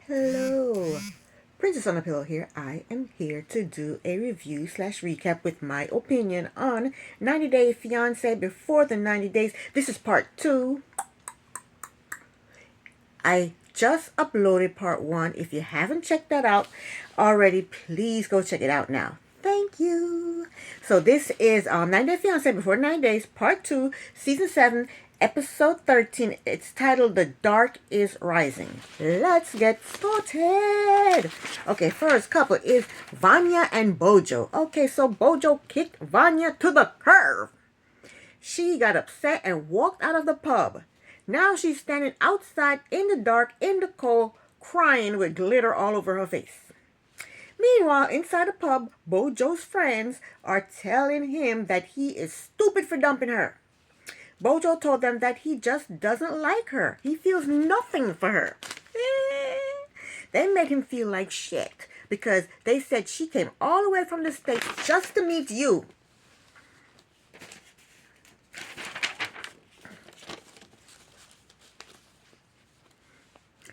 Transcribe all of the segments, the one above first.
Hello, Princess on a Pillow here. I am here to do a review slash recap with my opinion on 90 Day Fiance before the 90 days. This is part 2. I just uploaded part 1. If you haven't checked that out already, please go check it out now. Thank you. So this is 90 Day Fiance Before 90 Days, Part 2, Season 7, Episode 13. It's titled The Dark is Rising. Let's get started. Okay, first couple is Vanya and Bojo. Okay, so Bojo kicked Vanya to the curb. She got upset and walked out of the pub. Now she's standing outside in the dark, in the cold, crying with glitter all over her face. Meanwhile, inside the pub, Bojo's friends are telling him that he is stupid for dumping her. Bojo told them that he just doesn't like her. He feels nothing for her. They made him feel like shit because they said she came all the way from the States just to meet you.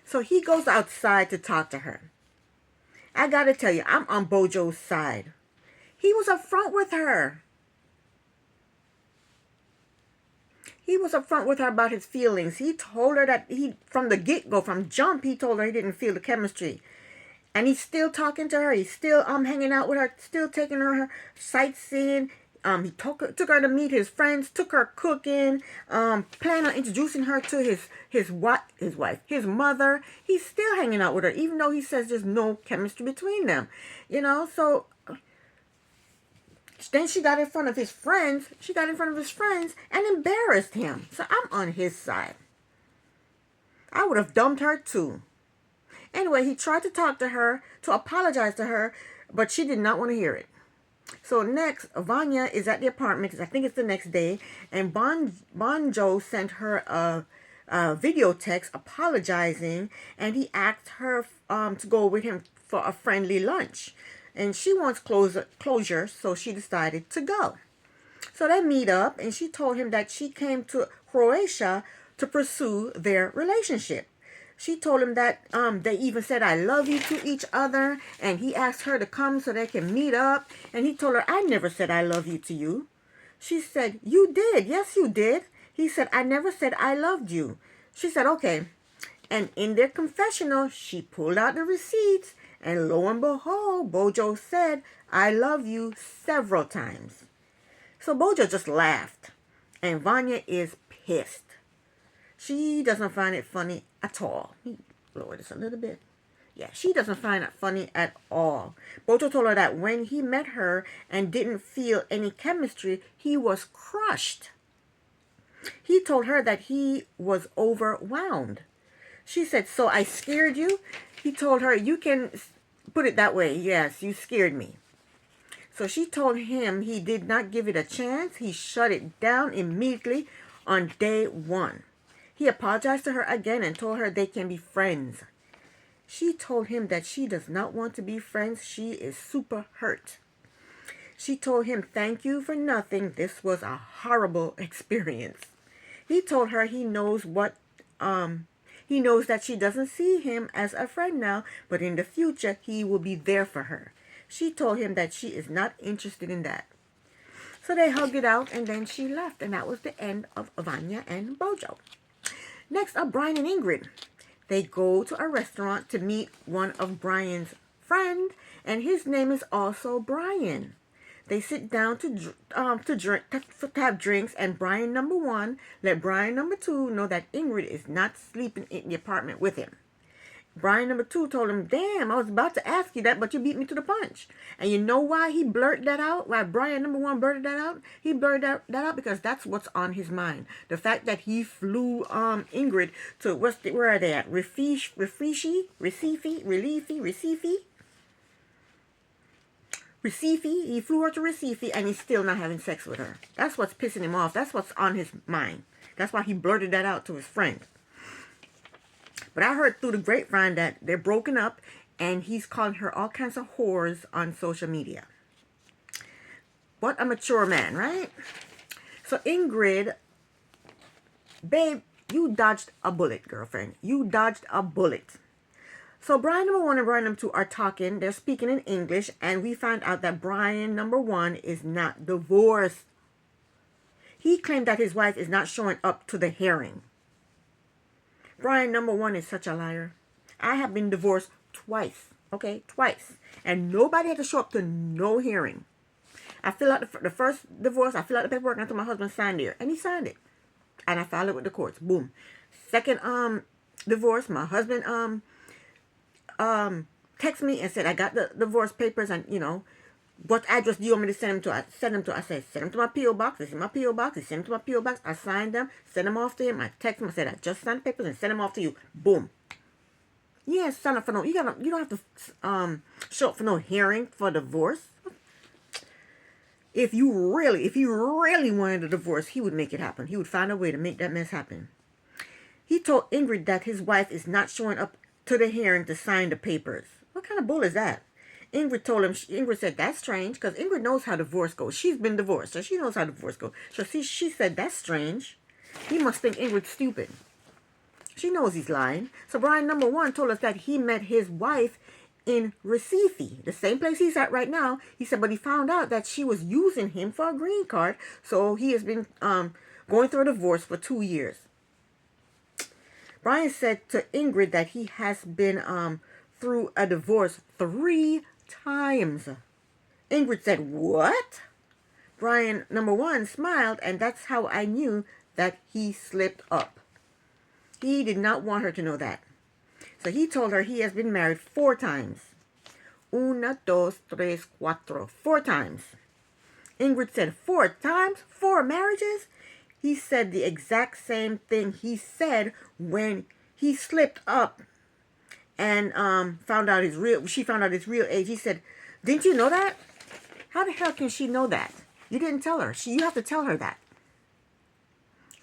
So he goes outside to talk to her. I gotta tell you, I'm on Bojo's side. He was upfront with her. He was upfront with her about his feelings. He told her that from the get-go, from jump, he told her he didn't feel the chemistry. And he's still talking to her. He's still hanging out with her, still taking her sightseeing. He took her to meet his friends, took her cooking, planned on introducing her to his wife, his mother. He's still hanging out with her, even though he says there's no chemistry between them. You know, so then she got in front of his friends. She got in front of his friends and embarrassed him. So I'm on his side. I would have dumped her too. Anyway, he tried to talk to her, to apologize to her, but she did not want to hear it. So next, Vanya is at the apartment, because I think it's the next day, and Bonjo sent her a video text apologizing, and he asked her to go with him for a friendly lunch. And she wants closure, so she decided to go. So they meet up, and she told him that she came to Croatia to pursue their relationship. She told him that they even said I love you to each other, and he asked her to come so they can meet up, and he told her, I never said I love you to you. She said, you did. Yes, you did. He said, I never said I loved you. She said, okay. And in their confessional, she pulled out the receipts, and lo and behold, Bojo said, I love you several times. So Bojo just laughed, and Vanya is pissed. She doesn't find it funny at all. Let me lower this a little bit. Yeah, she doesn't find it funny at all. Bojo told her that when he met her and didn't feel any chemistry, he was crushed. He told her that he was overwhelmed. She said, so I scared you? He told her, you can put it that way. Yes, you scared me. So she told him he did not give it a chance. He shut it down immediately on day 1. He apologized to her again and told her they can be friends. She told him that she does not want to be friends. She is super hurt. She told him, thank you for nothing. This was a horrible experience. He told her he knows that she doesn't see him as a friend now, but in the future he will be there for her. She told him that she is not interested in that. So they hugged it out, and then she left, and that was the end of Vanya and Bojo. Next up, Brian and Ingrid. They go to a restaurant to meet one of Brian's friends, and his name is also Brian. They sit down to have drinks, and Brian number 1 let Brian number 2 know that Ingrid is not sleeping in the apartment with him. Brian number 2 told him, damn, I was about to ask you that, but you beat me to the punch. And you know why he blurted that out? Why Brian number 1 blurted that out? He blurted that out because that's what's on his mind. The fact that he flew Ingrid to, where are they at? Recife? He flew her to Recife, and he's still not having sex with her. That's what's pissing him off. That's what's on his mind. That's why he blurted that out to his friend. But I heard through the grapevine that they're broken up, and he's calling her all kinds of whores on social media. What a mature man, right? So Ingrid, babe, you dodged a bullet, girlfriend. You dodged a bullet. So Brian number one and Brian number two are talking. They're speaking in English, and we find out that Brian number one is not divorced. He claimed that his wife is not showing up to the hearing. Brian number one is such a liar. I have been divorced twice. Okay, twice. And nobody had to show up to no hearing. I fill out the first divorce, I fill out the paperwork until my husband signed there. And he signed it. And I filed it with the courts. Boom. Second divorce, my husband text me and said, I got the divorce papers and, what address do you want me to send them to? I send them to, I said, send them to my P.O. box. It's in my P.O. box. He sent them to my P.O. box. I signed them, sent them off to him. I text him, I said, I just signed papers and sent them off to you. Boom. You ain't sign up for no, you don't have to show up for no hearing for divorce. If you really wanted a divorce, he would make it happen. He would find a way to make that mess happen. He told Ingrid that his wife is not showing up to the hearing to sign the papers. What kind of bull is that? Ingrid said, that's strange, because Ingrid knows how divorce goes. She's been divorced, so she knows how divorce goes. So she said, that's strange. He must think Ingrid's stupid. She knows he's lying. So Brian number one told us that he met his wife in Recife, the same place he's at right now. He said, but he found out that she was using him for a green card. So he has been going through a divorce for 2 years. Brian said to Ingrid that he has been through a divorce 3 times. Ingrid said, what? Brian number one smiled, and that's how I knew that he slipped up. He did not want her to know that. So he told her he has been married 4 times. 1, 2, 3, 4. 4 times. Ingrid said, 4 times? 4 marriages? He said the exact same thing he said when he slipped up and she found out his real age. He said, didn't you know that? How the hell can she know that? You didn't tell her. You have to tell her that.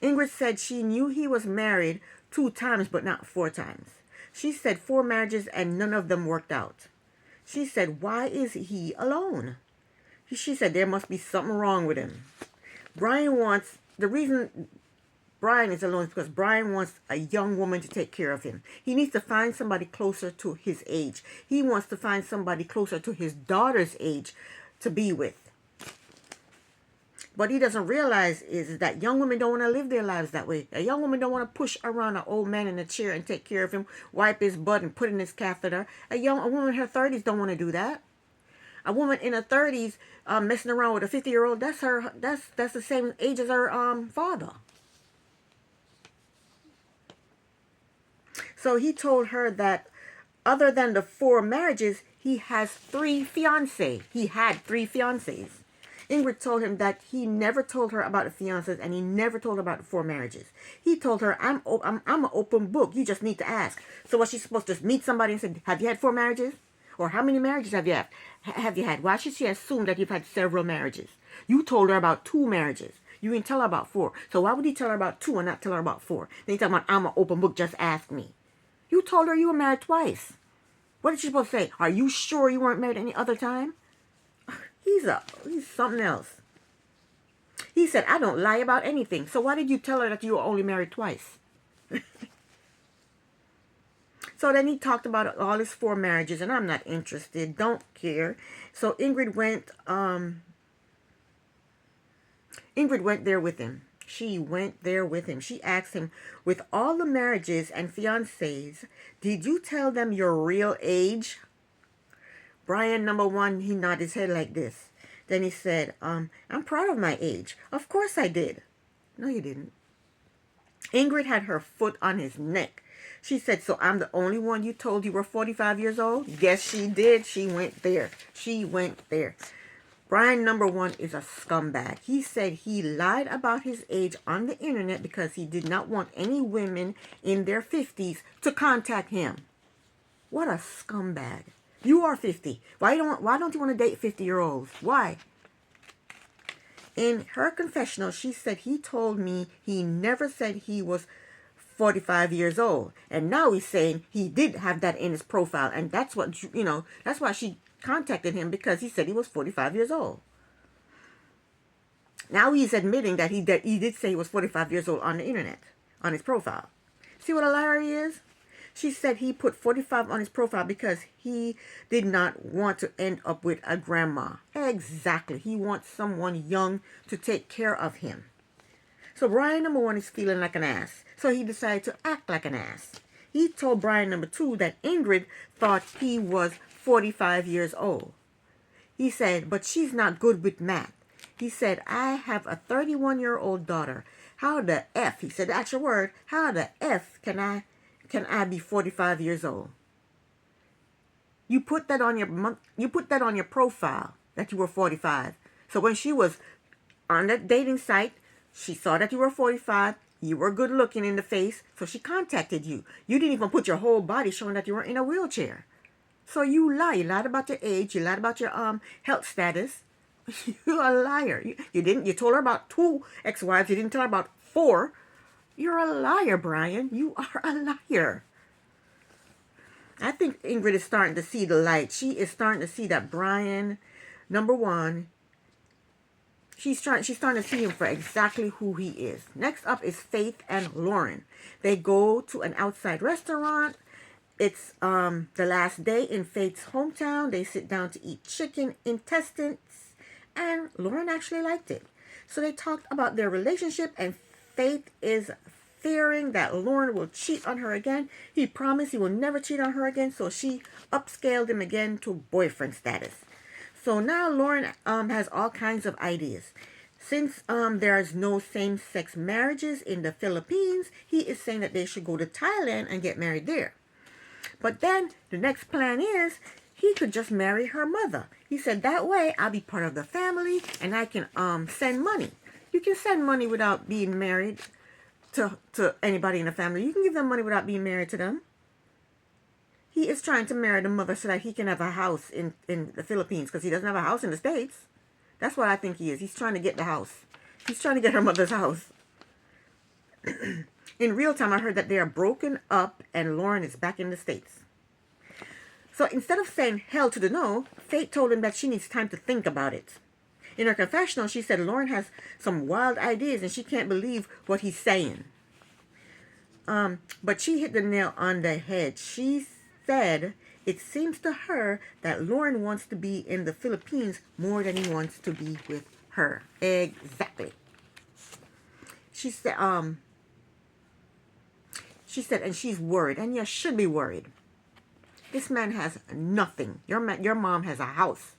Ingrid said she knew he was married 2 times, but not 4 times. She said 4 marriages and none of them worked out. She said, why is he alone? She said there must be something wrong with him. The reason Brian is alone is because Brian wants a young woman to take care of him. He needs to find somebody closer to his age. He wants to find somebody closer to his daughter's age to be with. What he doesn't realize is that young women don't want to live their lives that way. A young woman don't want to push around an old man in a chair and take care of him, wipe his butt and put in his catheter. A woman in her 30s don't want to do that. A woman in her 30s messing around with a 50-year-old, that's the same age as her father. So he told her that other than the 4 marriages, he has 3 fiancés. He had 3 fiancés. Ingrid told him that he never told her about the fiancés and he never told her about the 4 marriages. He told her, I'm an open book. You just need to ask. So was she supposed to meet somebody and say, have you had 4 marriages? Or how many marriages have you had? Why should she assume that you've had several marriages? You told her about 2 marriages. You didn't tell her about 4. So why would he tell her about 2 and not tell her about 4? Then he talking about, I'm an open book, just ask me. You told her you were married twice. What did she supposed to say? Are you sure you weren't married any other time? He's something else. He said, I don't lie about anything. So why did you tell her that you were only married twice? So then he talked about all his 4 marriages, and I'm not interested, don't care. So Ingrid went there with him. She went there with him. She asked him, with all the marriages and fiancés, did you tell them your real age? Brian number one, he nodded his head like this. Then he said, I'm proud of my age. Of course I did. No, you didn't. Ingrid had her foot on his neck. She said, so I'm the only one you told you were 45 years old? Yes, she did. She went there. She went there. Brian number one is a scumbag. He said he lied about his age on the internet because he did not want any women in their 50s to contact him. What a scumbag. You are 50. Why don't you want to date 50-year-olds? Why? In her confessional, she said he told me he never said he was 45 years old. And now he's saying he did have that in his profile. And that's what, that's why she contacted him, because he said he was 45 years old. Now he's admitting that he did say he was 45 years old on the internet, on his profile. See what a liar he is? She said he put 45 on his profile because he did not want to end up with a grandma. Exactly. He wants someone young to take care of him. So Brian number 1 is feeling like an ass. So he decided to act like an ass. He told Brian number 2 that Ingrid thought he was 45 years old. He said, but she's not good with math. He said, I have a 31-year-old daughter. How the F, he said the actual word, how the F can I be 45 years old? You put that on your profile that you were 45. So when she was on that dating site, she saw that you were 45. You were good looking in the face, so she contacted you. You didn't even put your whole body showing that you were in a wheelchair. So you lie. You lied about your age. You lied about your health status. You're a liar. You told her about 2 ex-wives. You didn't tell her about 4. You're a liar, Brian. You are a liar. I think Ingrid is starting to see the light. She is starting to see that Brian, number 1, she's starting to see him for exactly who he is. Next up is Faith and Lauren. They go to an outside restaurant. It's the last day in Faith's hometown. They sit down to eat chicken intestines, and Lauren actually liked it. So they talked about their relationship, and Faith is fearing that Lauren will cheat on her again. He promised he will never cheat on her again, so she upscaled him again to boyfriend status. So now Lauren has all kinds of ideas. Since there is no same-sex marriages in the Philippines, he is saying that they should go to Thailand and get married there. But then the next plan is he could just marry her mother. He said, that way I'll be part of the family and I can send money. You can send money without being married to anybody in the family. You can give them money without being married to them. He is trying to marry the mother so that he can have a house in the Philippines, because he doesn't have a house in the States. That's what I think he is. He's trying to get the house. He's trying to get her mother's house. In real time, I heard that they are broken up and Lauren is back in the States. So instead of saying hell to the no, Faith told him that she needs time to think about it. In her confessional, she said Lauren has some wild ideas and she can't believe what he's saying. But she hit the nail on the head. She said it seems to her that Lauren wants to be in the Philippines more than he wants to be with her. Exactly. She said, and she's worried, and you should be worried. This man has nothing. Your mom has a house.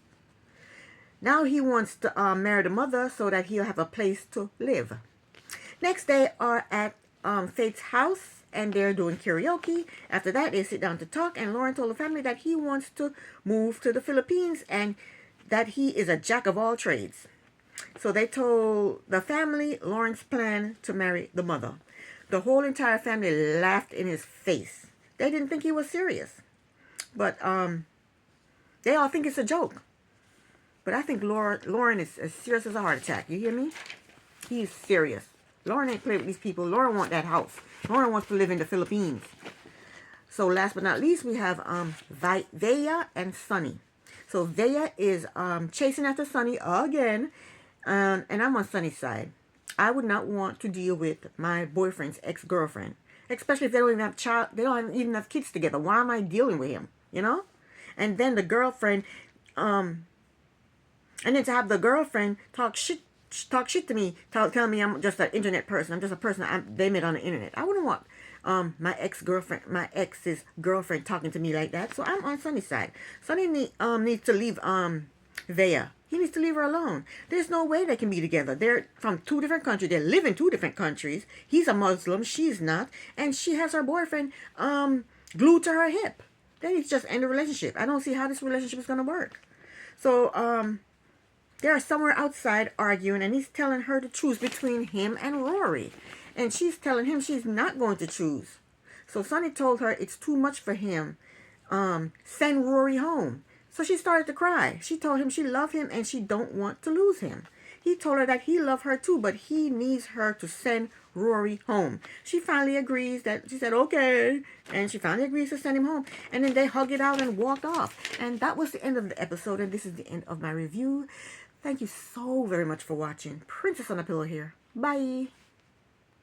Now he wants to marry the mother so that he'll have a place to live. Next, they are at Faith's house, and they're doing karaoke. After that, they sit down to talk, and Lauren told the family that he wants to move to the Philippines and that he is a jack of all trades. So they told the family Lauren's plan to marry the mother. The whole entire family laughed in his face. They didn't think he was serious. But they all think it's a joke. But I think Lauren is as serious as a heart attack. You hear me? He's serious. Lauren ain't playing with these people. Lauren wants that house. Lauren wants to live in the Philippines. So last but not least, we have Vea and Sunny. So Vea is chasing after Sunny again. And I'm on Sunny's side. I would not want to deal with my boyfriend's ex-girlfriend. Especially if they don't even have they don't even have kids together. Why am I dealing with him? You know? And then the girlfriend, and then to have the girlfriend talk shit to me, tell me I'm just an internet person. I'm just a person they met on the internet. I wouldn't want my ex's girlfriend talking to me like that. So I'm on Sunny's side. Sunny needs to leave Vea. He needs to leave her alone. There's no way they can be together. They're from 2 different countries. They live in 2 different countries. He's a Muslim. She's not. And she has her boyfriend glued to her hip. They need to just end the relationship. I don't see how this relationship is going to work. So they're somewhere outside arguing, and he's telling her to choose between him and Rory. And she's telling him she's not going to choose. So Sunny told her it's too much for him. Send Rory home. So she started to cry. She told him she loved him and she don't want to lose him. He told her that he loved her too, but he needs her to send Rory home. She finally agrees she said, okay. And she finally agrees to send him home. And then they hugged it out and walked off. And that was the end of the episode. And this is the end of my review. Thank you so very much for watching. Princess on a Pillow here. Bye.